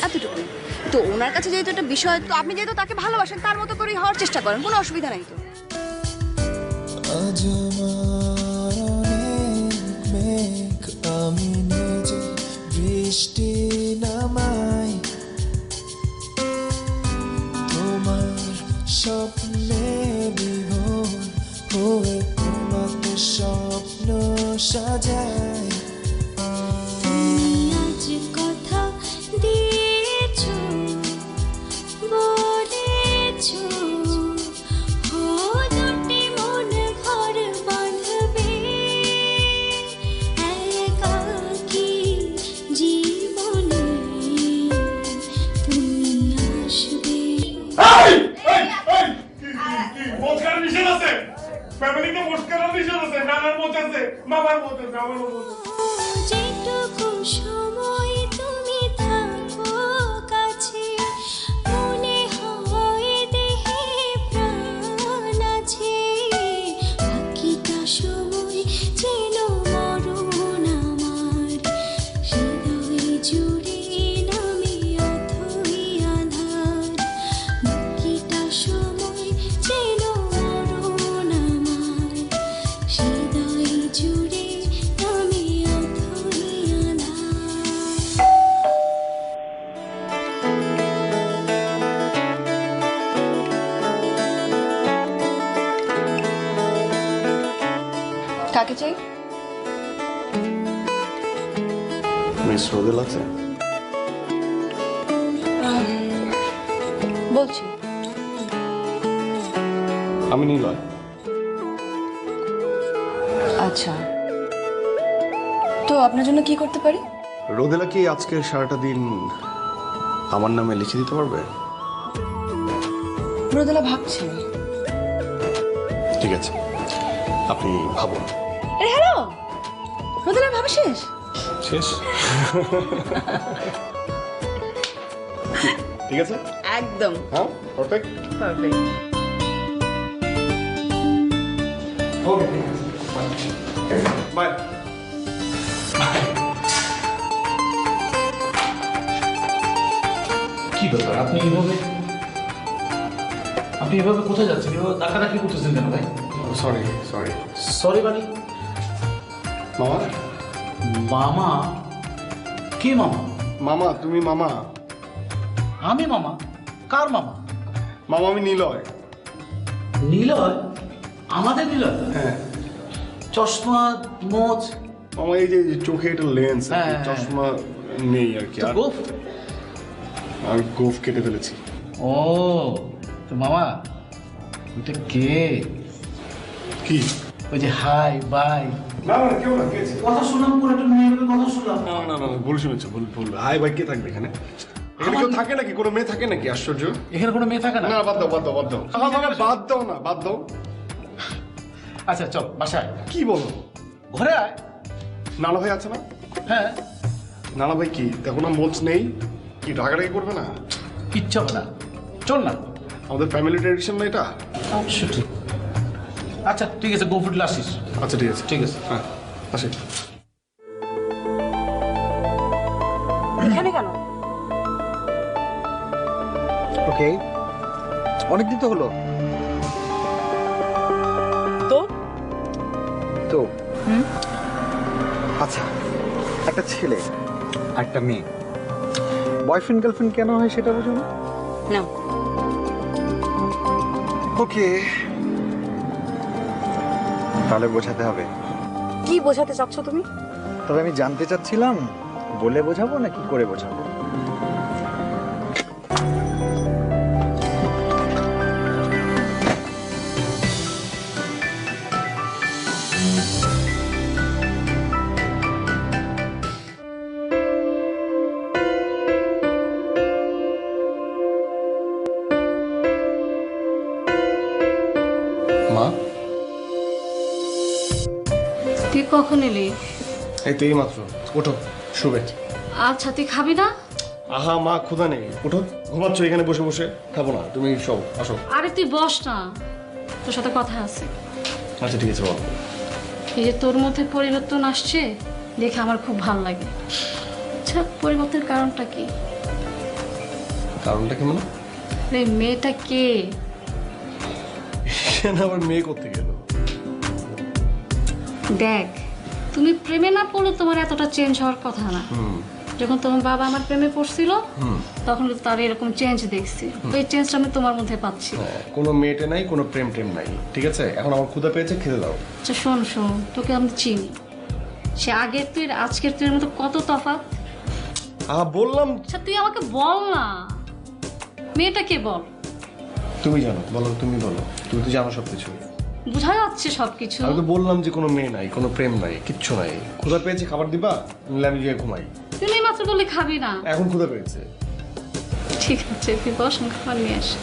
এতটুকুই। তো ওনার কাছে যেহেতু একটা বিষয়, তো আপনি যেহেতু তাকে ভালোবাসেন তার মতো করেই হওয়ার চেষ্টা করেন, কোনো অসুবিধা নাই তো। আমি নিজে বৃষ্টি নামাই তোমার স্বপ্নে বিভোর হয়ে, তোমাকে স্বপ্ন সাজাই। আজ কথা দিয়েছো, বলেছো দুটি মন ঘর বাঁধবে, একাকী আমার বলতেছে আমার বলতেছে যেটুকু সময় তুমি থাকো কাছে মনে হয় দেহে প্রাণ আছে বাকিটা সময় যেন মরণ আমার হৃদয় জুড়ে নামে অথই আধার বাকিটা সময় যেন মরণ আমার হৃদয় জুড়ে নামে অথই আধার কাকে চাই? মিস রোদেল আছে? বলছি। আমি নিলয়। আচ্ছা, তো আপনার জন্য কি করতে পারি? রোদেলা কি আজকে সারাটা দিন আমার নামে লিখে দিতে পারবে? রোদেলা ভাবছে। ঠিক আছে, আপনি ভাবুন। হ্যালো, রোদেলা ভাবা শেষ? শেষ? ঠিক আছে, একদম হ্যাঁ, পারফেক্ট। পারফেক্ট। Okay, by. কি ব্যাপার আপনি এভাবে কোথায় যাচ্ছেন? এভাবে ডাকাডাকি করতেছেন কেন ভাই? সরি সরি সরি মানে? মামা। মামা? কি মামা? মামা, তুমি মামা? আমি মামা? কার মামা? মামা আমি নিলয়। নিলয়? আমাদের নিলয়? হ্যাঁ চশমা, মোচ, মামা, এই যে চোখে একটা লেন্স, হ্যাঁ। চশমা নেই আর কি। আর গোফ? আমি গোফ কেটে ফেলেছি। ও তো মামা, ওইটা কে? কি? ওই যে হাই বাই না না, কেউ না, গেছে। কথা শুনলাম, পুরো একটা মেয়ের কথা শুনলাম। না না না, ভুল শুনেছো, ভুল। হাই ভাই, কে থাকবে এখানে? এখানে কেউ থাকে নাকি? কোনো মেয়ে থাকে নাকি? আশ্চর্য। এখানে কোনো মেয়ে থাকে না? না, বাদ দাও। বাদ দাও না, বাদ দাও। আচ্ছা চল বাসায়। কি বলো? ঘরে আয়। নানা ভাই আছে না? হ্যাঁ, নানা ভাই কি দেখো না, মোচ নেই, কি রাগারাগি করবে না? কিচ্ছু হবে না, চল না। আমাদের ফ্যামিলি ট্রেডিশন না এটা? আচ্ছা ঠিক, আচ্ছা ঠিক আছে, গো ফুটলে আসিস। আচ্ছা ঠিক আছে, ঠিক আছে। হ্যাঁ, আসি। এখানে কেন? ওকে, অনেকদিন তো হলো। তো তো আচ্ছা, একটা ছেলে আর একটা মেয়ে বয়ফ্রেন্ড গার্লফ্রেন্ড কেন হয় সেটা বুঝো না? না। ওকে, তাহলে বোঝাতে হবে। কি বোঝাতে চাচ্ছ তুমি? তবে আমি জানতে চাচ্ছিলাম, বলে বোঝাবো না কি করে বোঝাবো? মা, তুই কখন এলি? এই তো এই মাত্র। ওঠো, শুবে। আচ্ছা তুই খাবি না? আহা মা, ক্ষুধা নেই, ওঠো। ঘুমাচ্ছ এখানে বসে বসে? খাবো না, তুমি সব আসো। আরে তুই বস না, তোর সাথে কথা আছে। আচ্ছা ঠিক আছে, বল। এই যে তোর মধ্যে পরিবর্তন আসছে দেখে আমার খুব ভালো লাগে। আচ্ছা, পরিবর্তনের কারণটা কি? কারণটা কি মানে? এই মেয়েটা কে? এখানে আবার মেয়ে করতে গেল? দেখ, তুমি প্রেমে না পড়লে তোমার এতটা চেঞ্জ হওয়ার কথা না। যখন তোমার বাবা আমার প্রেমে পড়ছিল তখন তো তার এরকম চেঞ্জ দেখছি। ওই চেঞ্জটা আমি তোমার মধ্যে পাচ্ছি। কোনো মেয়েটে নাই, কোনো প্রেম নাই, ঠিক আছে? এখন আমার ক্ষুধা পেয়েছে, খেতে দাও। আচ্ছা শোন, তোকে আমি চিনি। সে আগের তুই আর আজকের তুই মধ্যে কত তফাৎ। বললাম। আচ্ছা তুই আমাকে বল না, মেয়েটা কে বল? তুমি জানো, বলো, তুমি বলো। তুমি তো জানো সবকিছু। বোঝা যাচ্ছে সবকিছু। আমি তো বললাম যে কোনো মেয়ে নাই, কোনো প্রেম নাই, কিচ্ছু নাই। ক্ষুধা পেয়েছে, খাবার দিবা, নাহলে আমি গিয়ে ঘুমাই। তুমি মাত্র বললে খাবি না। এখন ক্ষুধা পেয়েছে। ঠিক আছে, তুই বস, আমি খাবার নিয়ে আসি।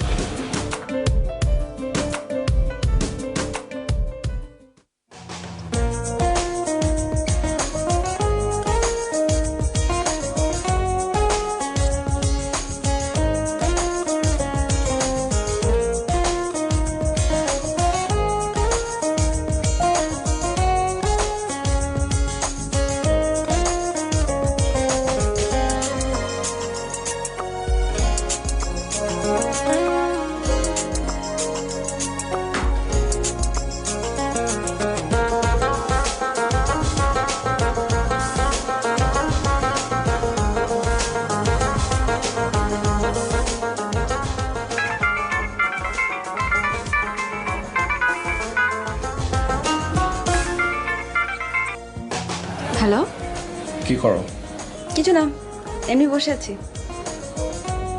কি করো? কিছু না, এমনি বসে আছি।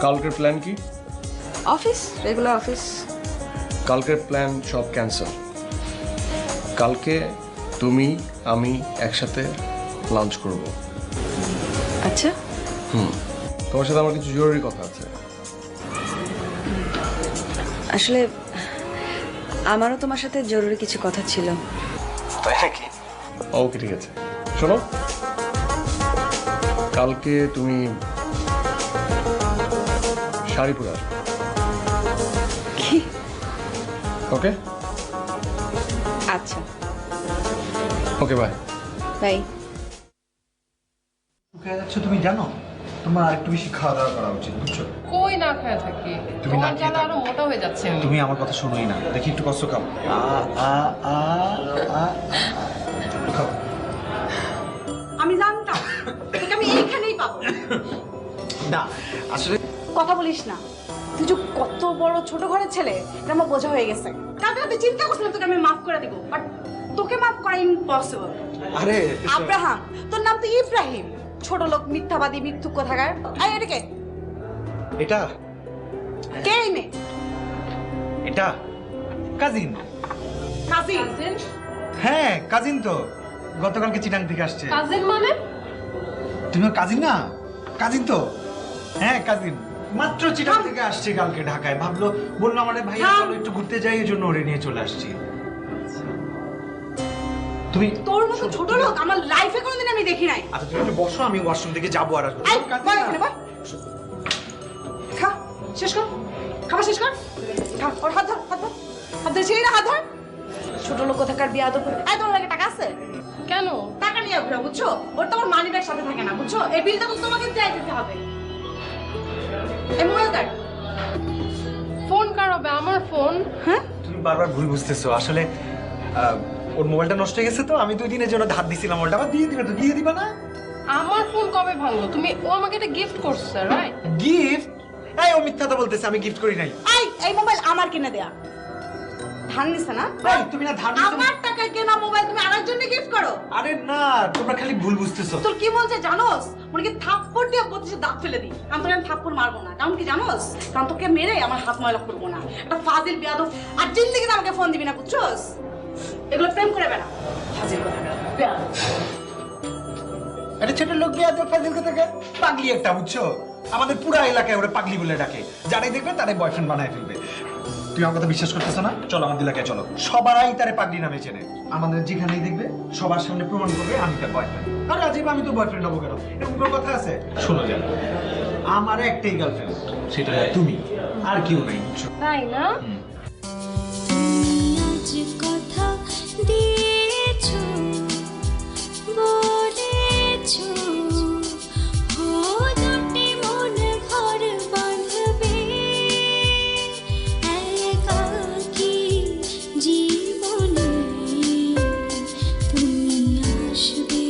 কালকের প্ল্যান কি? Office, regular office. কালকের প্ল্যান সব ক্যান্সেল। কালকে তুমি আমি একসাথে লাঞ্চ করব। আচ্ছা, তোমার সাথে আমার কিছু জরুরি কথা আছে। আসলে আমারও তোমার সাথে জরুরি কিছু কথা ছিল। তাই নাকি? ওকে, ঠিক আছে। শোনো, কালকে তুমি শাড়ি পরে আসবে। কি? ওকে আচ্ছা, ওকে, বাই বাই। শুকিয়ে যাচ্ছ তুমি জানো, তোমার আরেকটু বেশি খাওয়া দাওয়া করা উচিত, বুঝছো? কই না খায় থাকি, তুমি না তোমার খেয়ে জ্বালা আরো মোটা হয়ে যাচ্ছে আমি। তুমি আমার কথা শোনোই না, দেখি একটু কষ্ট খাও। খাও। আমি জানতাম তোকে আমি এইখানেই পাবো। না আসলে কথা বলিস না, তুই যে কত বড় ছোট ঘরের ছেলে এটা আমার বোঝা হয়ে গেছে। কালকে রাতে চিন্তা করছিলাম তোকে আমি মাফ করে দিব, বাট তোকে মাফ করা ইম্পসিবল। আরে আব্রাহাম, তোর নাম তো ইব্রাহিম। ছোট লোক, মিথ্যাবাদী, মিথ্যুক কোথাকার। আই এটা কে? এটা কে এই মেয়ে? এটা কাজিন। কাজিন? হ্যাঁ কাজিন তো, গতকালকে চিটাং থেকে আসছে। কাজিন মানে? তুমি কাজিন না? কাজিন তো, হ্যাঁ কাজিন। মাত্র চিটাং থেকে আসছে কালকে ঢাকায়, ভাবলো বললো আমার ভাই চলো একটু ঘুরতে যাই, এই জন্য ওরে নিয়ে চলে আসছি। তুমি তোর মতো ছোট লোক আমার লাইফে কোনোদিন আমি দেখি নাই। আচ্ছা তুমি একটু বসো, আমি ওয়াশরুম থেকে যাবো আর আসবো। আই, বল এখানে বল। খা, শেষ কর, খাবার শেষ কর। খা, ওর হাত ধর, হাত ধর, হাত ধরে ছিলি না, হাত ধর। ছোট লোক কোথাকার বিয়া তো। এই তোমার লাগে টাকা আছে? কেন? টাকা নিয়ে ঘুরা, বুঝছো? ওর তো আমার মানি ব্যাগ সাথে থাকে না, বুঝছো? এই বিলটা তো তোমাকে দিয়ে দিতে হবে। এই মোবাইল কার? ফোন কার হবে? আমার ফোন। হ্যাঁ, তুমি বারবার ভুল বুঝতেছো, আসলে ওর মোবাইলটা নষ্ট হয়ে গেছে তো, আমি 2 দিনের জন্য ধার দিছিলাম, ওটা আবার দিয়ে দিবে তো, দিয়ে দিবা না? আমার ফোন কবে ভাঙলো? তুমি, ও আমাকে এটা গিফট করছে, রাইট? গিফট? এই ও মিথ্যা তো বলতেছে, আমি গিফট করি নাই। এই মোবাইল আমার কিনে দেয়া। ধার নিছে না? এই তুমি না ধার নিছো? আমার টাকায় কেনা মোবাইল তুমি আরেকজনকে গিফট করো? আরে না, তোমরা খালি ভুল বুঝতেছো। তোর কি বলছে জানোস? মনে কি থাপ্পড় দিয়ে বলতেছে দাঁত ফেলে দিই। কারণ তোকে আমি থাপ্পড় মারবো না, কারণ কি জানোস? কারণ তোকে মেরে আমার হাত ময়লা করবো না। একটা ফাজিল বেয়াদব, আর জিন্দেগিতে আমাকে ফোন দিবি না, বুঝছস? এগুলো প্রেম করে বেড়া, ফাজিল কথা বেয়াদব। একটা ছোট লোক বিয়া তো ফাজিল কোথাকে, পাগলি একটা, বুঝছো? আমাদের পুরা এলাকায় ওরা পাগলি বলে ডাকে, যারাই দেখবে তারাই বয়ফ্রেন্ড বানায় ফেলবে। তুমি আমার কথা বিশ্বাস করতেছো না? চলো আমাদের এলাকায় চলো, সবাই তারে পাগলি নামে চেনে। আমাদের যেখানেই দেখবে সবার সামনে প্রমাণ করবে আমি তার বয়ফ্রেন্ড। আরে আজীব, আমি তো বয়ফ্রেন্ড হবো কেন? এরকম কোনো কথা আছে? শোনো যান, আমার একটাই গার্লফ্রেন্ড, সেটা তুমি, আর কেউ নেই, বুঝছো? তাই না? আজ কথা দিয়েছো, বলেছো, ও দুটি মন ঘর বাঁধবে, একাকী জীবনে তুমি আসবে।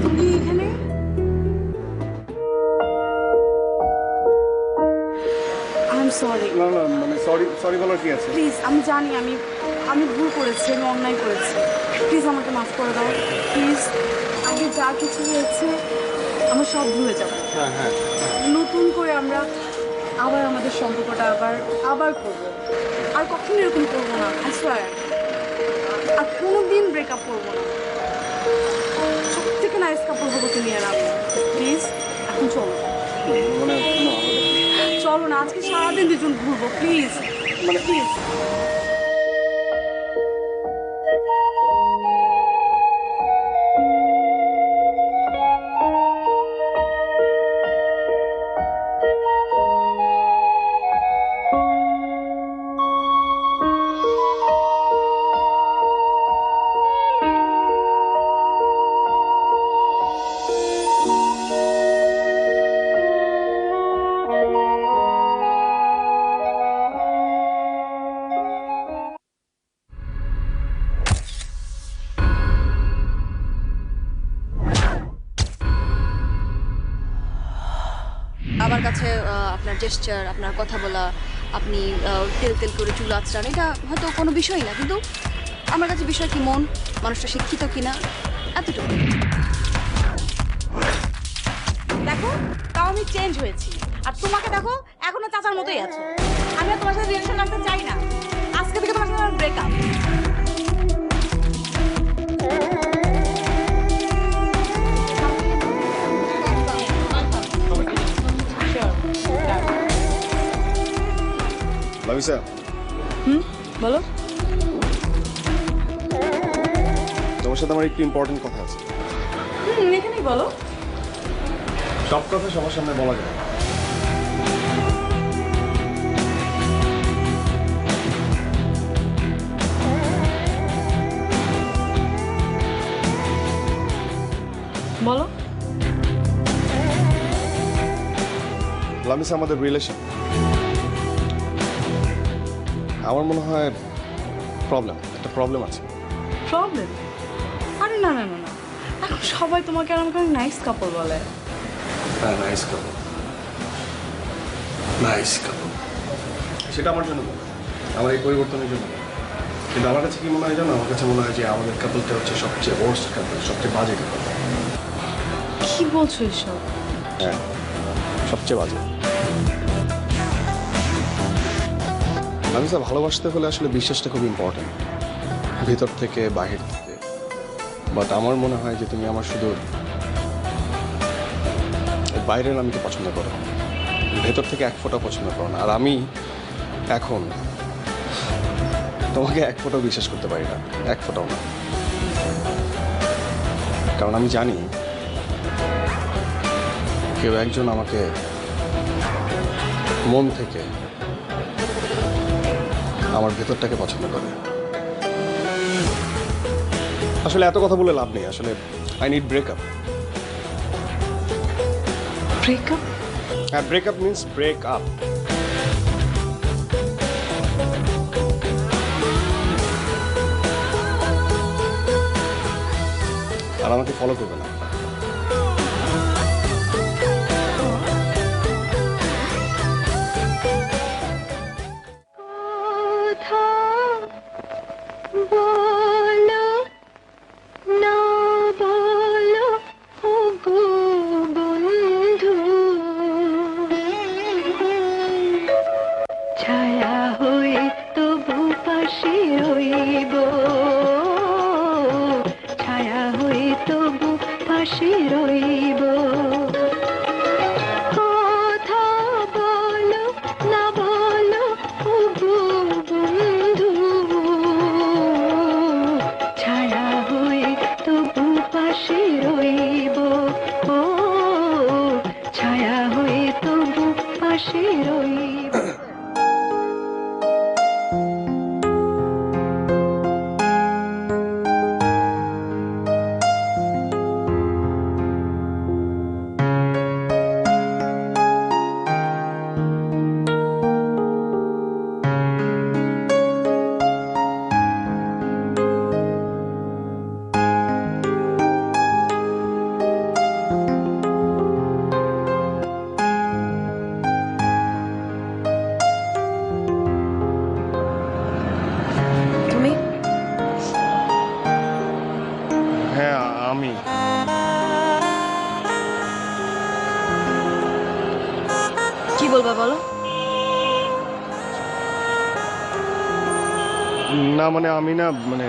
তুমি এখানে? I am sorry. না না, মানে সরি বলার কি আছে? প্লিজ, আমি জানি আমি ভুল করেছি, আমি অন্যায় করেছি। প্লিজ আমাকে মাফ করে দাও, প্লিজ। আগে যা কিছু হয়েছে আমরা সব ভুলে যাব। হ্যাঁ, নতুন করে আমরা আবার আমাদের সম্পর্কটা আবার করব। আর কখনো এরকম করবো না, আই সোয়ার। আর কোনোদিন ব্রেকআপ করবো না। সব থেকে নাইস কাপড় হবো তুমি আর আমি। প্লিজ এখন চলো, মানে চলো না, আজকে সারাদিন দুজন ঘুরবো, প্লিজ, মানে প্লিজ। কাছে আপনার জেস্চার, আপনার কথা বলা, আপনি তেল তেল করে চুল আঁচড়ান, এটা হয়তো কোনো বিষয় না, কিন্তু আমার কাছে বিষয় কি মন, মানুষটা শিক্ষিত কিনা, এতটুকু। দেখো তাও আমি চেঞ্জ হয়েছি, আর তোমাকে দেখো এখনো চাচার মতোই আছো। আমি আর তোমার সাথে রিলেশন রাখতে চাই না, আজকে থেকে তোমার সাথে আমার ব্রেকআপ। লামিসা, বলো। তোমার সাথে আমার একটু ইম্পর্টেন্ট কথা আছে। এখানেই বলো। সব কথা সবার সামনে বলা যায় না। বলো। লামিসা, আমাদের রিলেশন আমার মনে হয় একটা প্রবলেম আছে। প্রবলেম? আরে না না না না, এখন সবাই তোমাকে আর আমাকে নাইস কাপল বলে। হ্যাঁ, নাইস কাপল, নাইস কাপল। সেটা আমার জন্য বলে, আমার এই পরিবর্তনের জন্য। কিন্তু আমার কাছে কি মনে হয় জানো? আমার কাছে মনে হয় যে আমাদের কাপলটা হচ্ছে সবচেয়ে ওয়ার্স্ট কাপল, সবচেয়ে বাজে কাপল। কি বলছো এসব? হ্যাঁ, সবচেয়ে বাজে। লামিসা, ভালোবাসতে হলে আসলে বিশ্বাসটা খুব ইম্পর্টেন্ট, ভিতর থেকে বাহির থেকে। বাট আমার মনে হয় যে তুমি আমার শুধু বাইরের আমিকে পছন্দ করো, ভেতর থেকে এক ফোঁটা পছন্দ করো না। আর আমি এখন তোমাকে এক ফোঁটাও বিশ্বাস করতে পারি না, এক ফোঁটাও না। কারণ আমি জানি কেউ একজন আমাকে মন থেকে আমার ভেতরটাকে পছন্দ করে। আসলে এত কথা বলে লাভ নেই, আসলে আই নিড ব্রেকআপ। ব্রেকআপ? হ্যাঁ, ব্রেকআপ মিন্স ব্রেক আপ। আর আমাকে ফলো করবে না। ছায়া হয়ে তবু পাশে রইব, ছায়া হয়ে তবু পাশে রইব। কথা বলো না বলো ওগো বন্ধু, ছায়া হয়ে তবু পাশে রইব, ও ছায়া হয়ে তবু পাশে রইব। তুমি? হ্যাঁ, আমি। কি বলবা বলো? না মানে আমি না, মানে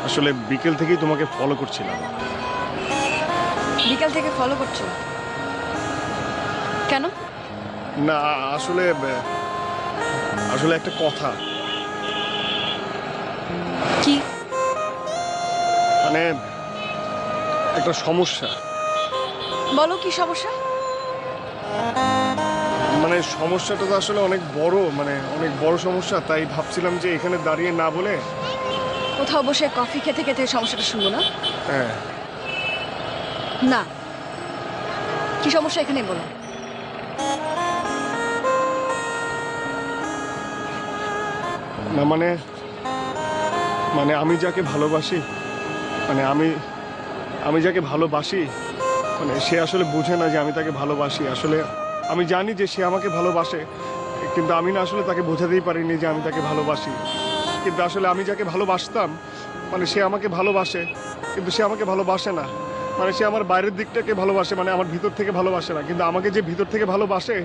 আসলে বিকেল থেকেই তোমাকে ফলো করছিলাম। বিকাল থেকে ফলো করছো কেন? না আসলে আসলে একটা কথা, কি? মানে একটা সমস্যা। বলো কি সমস্যা? মানে সমস্যাটা তো আসলে অনেক বড়, মানে অনেক বড় সমস্যা। তাই ভাবছিলাম যে এখানে দাঁড়িয়ে না বলে কোথাও বসে কফি খেতে খেতে সমস্যাটা শুনবো না? হ্যাঁ। না, কি সমস্যা এখানে বলো। না মানে মানে আমি যাকে ভালোবাসি, মানে আমি যাকে ভালোবাসি, মানে সে আসলে বুঝে না যে আমি তাকে ভালোবাসি। আসলে আমি জানি যে সে আমাকে ভালোবাসে, কিন্তু আমি না আসলে তাকে বোঝাতেই পারিনি যে আমি তাকে ভালোবাসি। কিন্তু আসলে আমি যাকে ভালোবাসতাম, মানে সে আমাকে ভালোবাসে, কিন্তু সে আমাকে ভালোবাসে না। মানে সে আমার বাইরের দিকটাকে ভালোবাসে, মানে আমার ভিতর থেকে ভালোবাসে না। কিন্তু আমাকে যে ভিতর থেকে ভালোবাসে,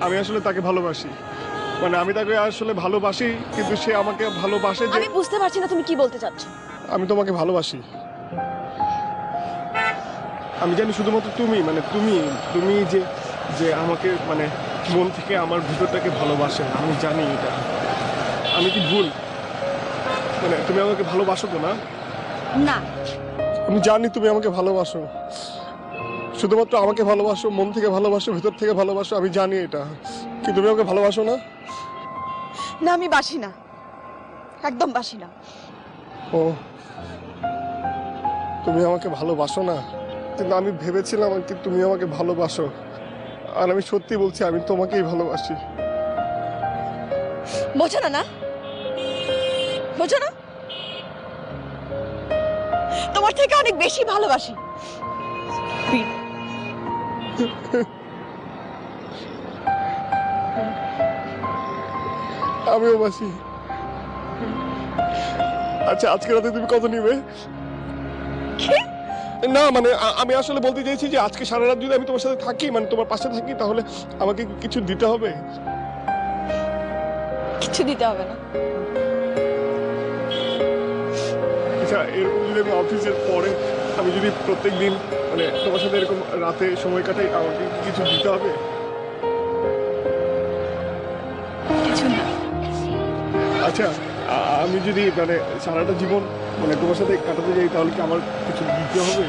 আমি আসলে তাকে ভালোবাসি। মানে আমি তাকে আসলে ভালোবাসি, কিন্তু সে আমাকে ভালোবাসে যে আমি বুঝতে পারছি না তুমি কি বলতে চাচ্ছ। আমি তোমাকে ভালোবাসি। আমি জানি শুধুমাত্র তুমি, মানে তুমি যে যে আমাকে মানে মন থেকে আমার ভিতরটাকে ভালোবাসে। আমি জানি এটা। আমি কি ভুল? মানে তুমি আমাকে ভালোবাসো তো না? না, আমি জানি তুমি আমাকে ভালোবাসো। শুধুমাত্র আমাকে ভালোবাসো, মন থেকে ভালোবাসো, ভিতর থেকে ভালোবাসো। আমি জানি এটা, কিন্তু তুমি আমাকে ভালোবাসো না। না আমি বাসি না, একদম বাসি না। ও, তুমি আমাকে ভালোবাসো না? কিন্তু আমি ভেবেছিলাম আর কি তুমি আমাকে ভালোবাসো। আর আমি সত্যি বলছি, আমি তোমাকেই ভালোবাসি। বোঝো না? না বোঝো না? তোমার থেকে অনেক বেশি ভালোবাসি। আমিও বাসি। আচ্ছা, আজকে রাতে তুমি কত নিবে? না মানে আমি আসলে বলতে চাইছি যে আজকে সারা রাত যদি আমি তোমার সাথে থাকি, মানে তোমার পাশে থাকি, তাহলে আমাকে কিছু দিতে হবে। কিছু দিতে হবে না। আচ্ছা, এরকম যদি আমি অফিসের পরে আমি যদি প্রত্যেক দিন মানে তোমার সাথে এরকম রাতে সময় কাটাই, আমাকে কিছু দিতে হবে? কিছু না। আচ্ছা, আমি যদি মানে সারাটা জীবন মানে তোমার সাথে কাটাতে যাই, তাহলে কি আমার কিছু দিতে হবে?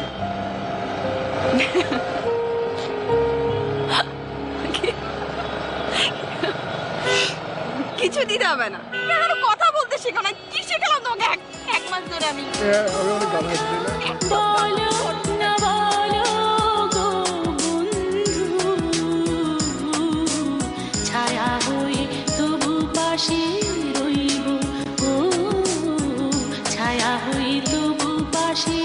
কিছু দিতে হবে না। কেন কথা বলতে শেখো না? কি শেখালাম তোমাকে এক মাস ধরে আমি? হ্যাঁ, আমি অনেক গান হাসি না। বলো না বলো গো বন্ধু, ছায়া হয়ে তবু পাশে রইব, ও ছায়া হয়ে তবু পাশে